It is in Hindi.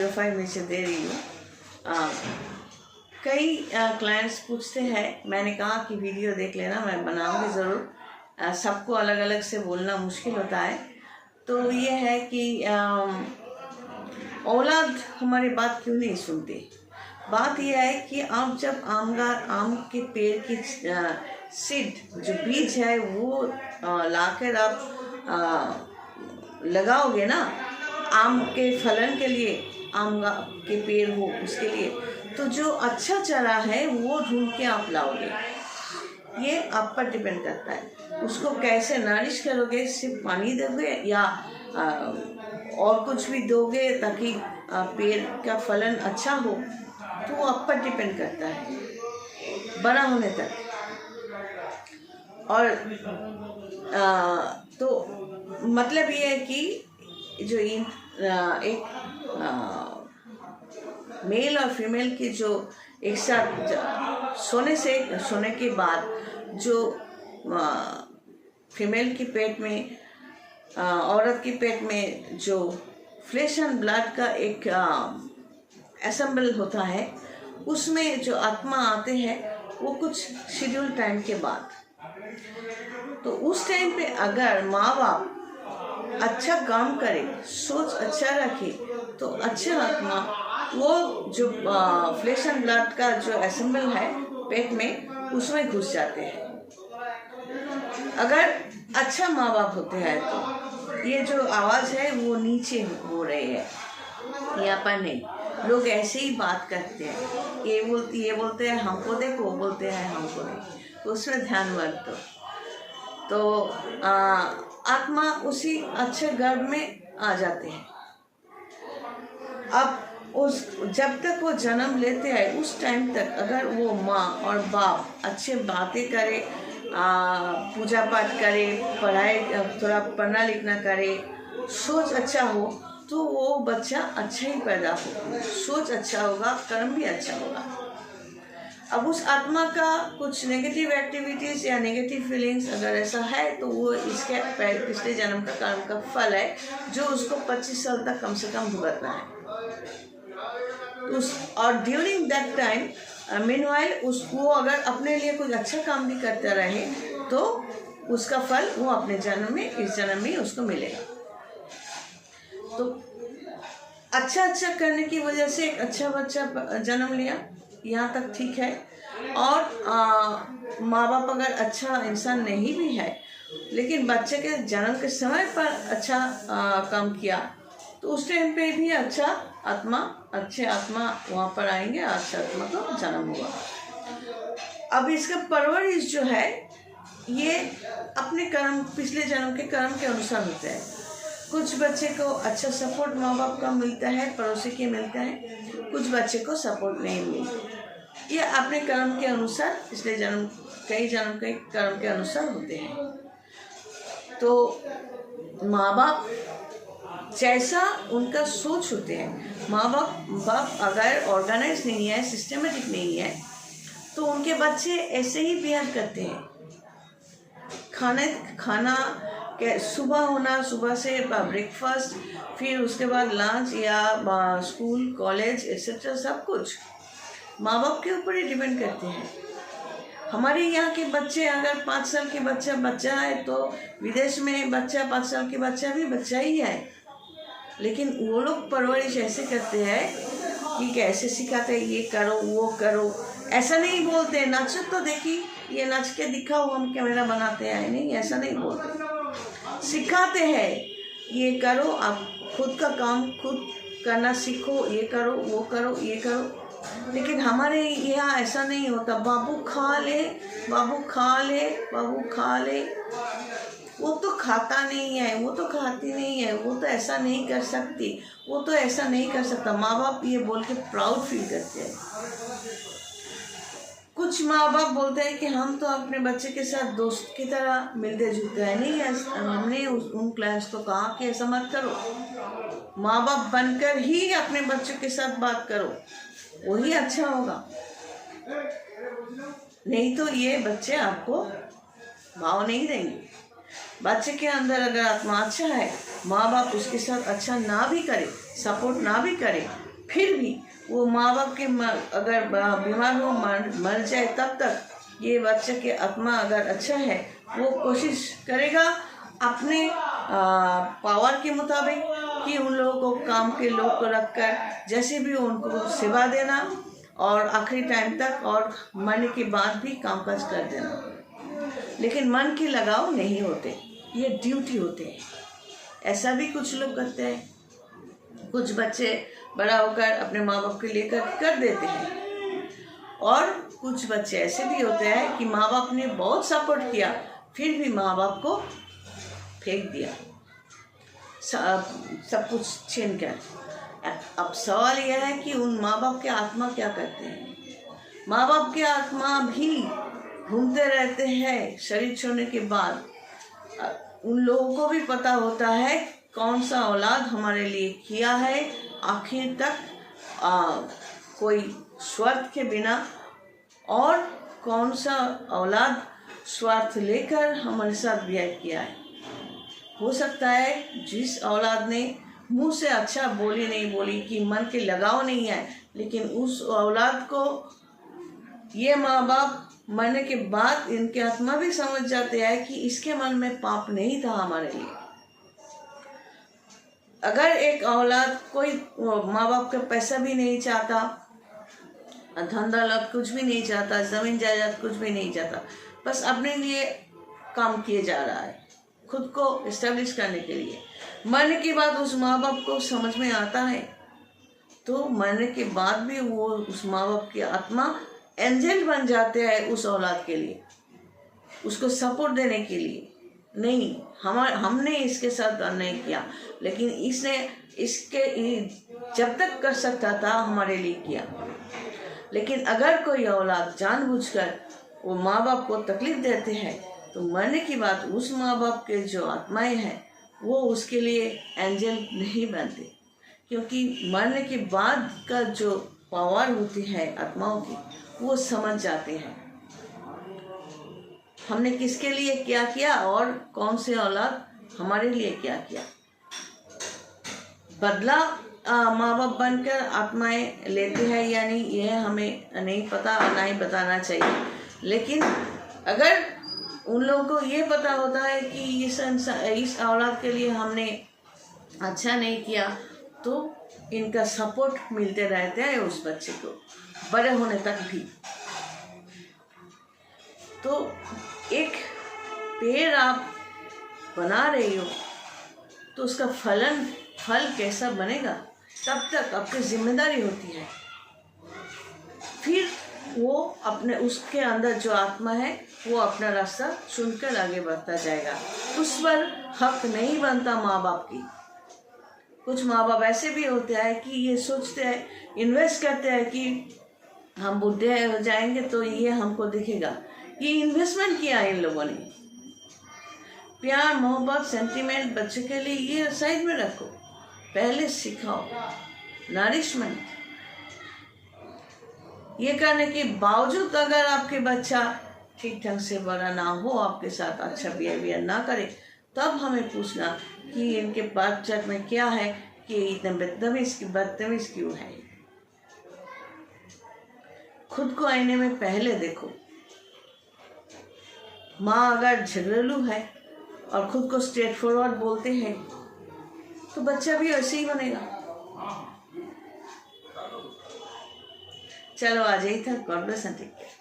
प्रोफाइल में से दे रही हूँ। कई क्लाइंट्स पूछते हैं, मैंने कहा कि वीडियो देख लेना, मैं बनाऊंगी ज़रूर। सबको अलग अलग से बोलना मुश्किल होता है। तो ये है कि औलाद हमारी बात क्यों नहीं सुनती। बात यह है कि आप जब आम के पेड़ की सीड जो बीज है वो लाकर आप लगाओगे ना, आम के फलन के लिए, आम के पेड़ हो उसके लिए, तो जो अच्छा चारा है वो ढूंढ के आप लाओगे। ये आप पर डिपेंड करता है, उसको कैसे नरिश करोगे, सिर्फ पानी दोगे या और कुछ भी दोगे ताकि पेड़ का फलन अच्छा हो, तो वो आप पर डिपेंड करता है बड़ा होने तक। और तो मतलब ये है कि जो एक मेल और फीमेल की जो एक साथ सोने के बाद जो फीमेल की पेट में, औरत की पेट में जो फ्लेश एंड ब्लड का एक असेंबल होता है, उसमें जो आत्मा आते हैं वो कुछ शेड्यूल टाइम के बाद। तो उस टाइम पे अगर माँ बाप अच्छा काम करे, सोच अच्छा रखे, तो अच्छा आत्मा वो जो फ्लेश एंड ब्लड का जो असेंबल है पेट में, उसमें घुस जाते हैं। अगर अच्छा माँ बाप होते हैं तो ये जो आवाज़ है वो नीचे हो रही है, यहाँ पर नहीं। लोग ऐसे ही बात करते हैं, ये बोलते हैं हमको देखो, वो बोलते हैं हमको देखो, तो उसमें ध्यान मत दो। तो आत्मा उसी अच्छे गर्भ में आ जाते हैं। अब जब तक वो जन्म लेते हैं उस टाइम तक अगर वो माँ और बाप अच्छे बातें करे, पूजा पाठ करे, पढ़ाई थोड़ा पढ़ना लिखना करे, सोच अच्छा हो, तो वो बच्चा अच्छा ही पैदा होगा। सोच अच्छा होगा, कर्म भी अच्छा होगा। अब उस आत्मा का कुछ नेगेटिव एक्टिविटीज़ या नेगेटिव फीलिंग्स अगर ऐसा है, तो वो इसके पिछले जन्म का कर्म का फल है, जो उसको 25 साल तक कम से कम भुगतना है। और ड्यूरिंग दैट टाइम मीनवाइल उसको अगर अपने लिए कुछ अच्छा काम भी करता रहे, तो उसका फल वो अपने जन्म में, इस जन्म में उसको मिलेगा। तो अच्छा करने की वजह से एक अच्छा बच्चा जन्म लिया, यहाँ तक ठीक है। और माँ बाप अगर अच्छा इंसान नहीं भी है, लेकिन बच्चे के जन्म के समय पर अच्छा काम किया, तो उस टाइम पे भी अच्छे आत्मा वहाँ पर आएंगे, अच्छे आत्मा को जन्म हुआ। अब इसका परवरिश जो है ये अपने कर्म, पिछले जन्म के कर्म के अनुसार होता है। कुछ बच्चे को अच्छा सपोर्ट माँ बाप का मिलता है, पड़ोसी के मिलता है, कुछ बच्चे को सपोर्ट नहीं मिलता। ये अपने कर्म के अनुसार, पिछले जन्म, कई जन्म के कर्म के अनुसार होते हैं। तो माँ बाप जैसा उनका सोच होते हैं, माँ बाप अगर ऑर्गेनाइज नहीं है, सिस्टमेटिक नहीं है, तो उनके बच्चे ऐसे ही बिहेव करते हैं। खाना के सुबह होना, सुबह से ब्रेकफास्ट, फिर उसके बाद लंच या स्कूल कॉलेज एक्सेट्रा, सब कुछ माँ बाप के ऊपर ही डिपेंड करते हैं। हमारे यहाँ के बच्चे अगर 5 साल के बच्चा है, तो विदेश में बच्चा 5 साल के बच्चा भी बच्चा ही है। लेकिन वो लोग परवरिश ऐसे करते हैं कि कैसे सिखाते हैं, ये करो वो करो। ऐसा नहीं बोलते नाचो तो देखी, ये नाच के दिखाओ, हम कैमरा बनाते हैं, नहीं, ऐसा नहीं बोलते। सिखाते हैं ये करो, आप खुद का काम खुद करना सीखो, ये करो वो करो ये करो। लेकिन हमारे यहाँ ऐसा नहीं होता, बाबू खा ले, बाबू खा ले, बाबू खा ले। वो तो खाता नहीं है, वो तो खाती नहीं है, वो तो ऐसा नहीं कर सकती, वो तो ऐसा नहीं कर सकता। माँ बाप ये बोल के प्राउड फील करते हैं। कुछ माँ बाप बोलते हैं कि हम तो अपने बच्चे के साथ दोस्त की तरह मिलते जुलते हैं। नहीं, हमने उन क्लाइंट्स को कहा कि ऐसा मत करो, माँ बाप बनकर ही अपने बच्चों के साथ बात करो, वही अच्छा होगा। नहीं तो ये बच्चे आपको भाव नहीं देंगे। बच्चे के अंदर अगर आत्मा अच्छा है, माँ बाप उसके साथ अच्छा ना भी करे, सपोर्ट ना भी करे, फिर भी वो माँ बाप के अगर बीमार हो मर जाए तब तक ये बच्चे के आत्मा अगर अच्छा है वो कोशिश करेगा अपने पावर के मुताबिक कि उन लोगों को काम के लोग को रखकर जैसे भी उनको सेवा देना और आखिरी टाइम तक और मरने के बाद भी कामकाज कर देना। लेकिन मन के लगाव नहीं होते, ये ड्यूटी होते हैं। ऐसा भी कुछ लोग करते हैं। कुछ बच्चे बड़ा होकर अपने माँ बाप के लिए कर देते हैं और कुछ बच्चे ऐसे भी होते हैं कि माँ बाप ने बहुत सपोर्ट किया फिर भी माँ बाप को फेंक दिया सब कुछ छीन कर। अब सवाल यह है कि उन माँ बाप के आत्मा क्या करते हैं। माँ बाप के आत्मा भी घूमते रहते हैं शरीर छोड़ने के बाद। उन लोगों को भी पता होता है कौन सा औलाद हमारे लिए किया है आखिर तक कोई स्वार्थ के बिना, और कौन सा औलाद स्वार्थ लेकर हमारे साथ व्यय किया है। हो सकता है जिस औलाद ने मुंह से अच्छा बोली नहीं बोली कि मन के लगाव नहीं है, लेकिन उस औलाद को ये माँ बाप मरने के बाद इनके आत्मा भी समझ जाते हैं कि इसके मन में पाप नहीं था हमारे लिए। अगर एक औलाद कोई माँ बाप का पैसा भी नहीं चाहता, धन दौलत कुछ भी नहीं चाहता, जमीन जायदाद कुछ भी नहीं चाहता, बस अपने लिए काम किए जा रहा है खुद को एस्टेब्लिश करने के लिए, मरने के बाद उस माँ बाप को समझ में आता है तो मरने के बाद भी वो उस माँ बाप की आत्मा एंजल बन जाते हैं उस औलाद के लिए, उसको सपोर्ट देने के लिए। नहीं, हमने इसके साथ अन्याय किया, लेकिन इसने इसके जब तक कर सकता था हमारे लिए किया। लेकिन अगर कोई औलाद जानबूझकर वो माँ बाप को तकलीफ देते हैं तो मरने की बात उस माँ बाप के जो आत्माएं हैं वो उसके लिए एंजल नहीं बनते, क्योंकि मरने के बाद का जो पावर होती है आत्माओं की वो समझ जाते हैं हमने किसके लिए क्या किया और कौन से औलाद हमारे लिए क्या किया। बदला माँ बाप बनकर आत्माएं लेते हैं यानी यह हमें नहीं पता और ना ही बताना चाहिए। लेकिन अगर उन लोगों को ये पता होता है कि इस औलाद के लिए हमने अच्छा नहीं किया तो इनका सपोर्ट मिलते रहते हैं उस बच्चे को बड़े होने तक भी। तो एक पेड़ आप बना रही हो तो उसका फल कैसा बनेगा तब तक आपकी जिम्मेदारी होती है। फिर वो अपने उसके अंदर जो आत्मा है वो अपना रास्ता चुनकर आगे बढ़ता जाएगा। उस पर हक नहीं बनता माँ बाप की। कुछ माँ बाप ऐसे भी होते हैं कि ये सोचते हैं, इन्वेस्ट करते हैं कि हम बूढ़े हो जाएंगे तो ये हमको दिखेगा। ये इन्वेस्टमेंट किया इन लोगों ने। प्यार मोहब्बत सेंटीमेंट बच्चे के लिए ये साइड में रखो, पहले सिखाओ नरिशमेंट। ये करने के बावजूद अगर आपके बच्चा ठीक ढंग से बड़ा ना हो, आपके साथ अच्छा बिहेवियर ना करे, तब हमें पूछना कि इनके बातचीत में क्या है कि इतने बदतमीज क्यों है। खुद को आईने में पहले देखो। माँ अगर झगड़ालू है और खुद को स्ट्रेट फॉरवर्ड बोलते हैं तो बच्चा भी ऐसे ही बनेगा। चलो आज यही था। God bless and take care.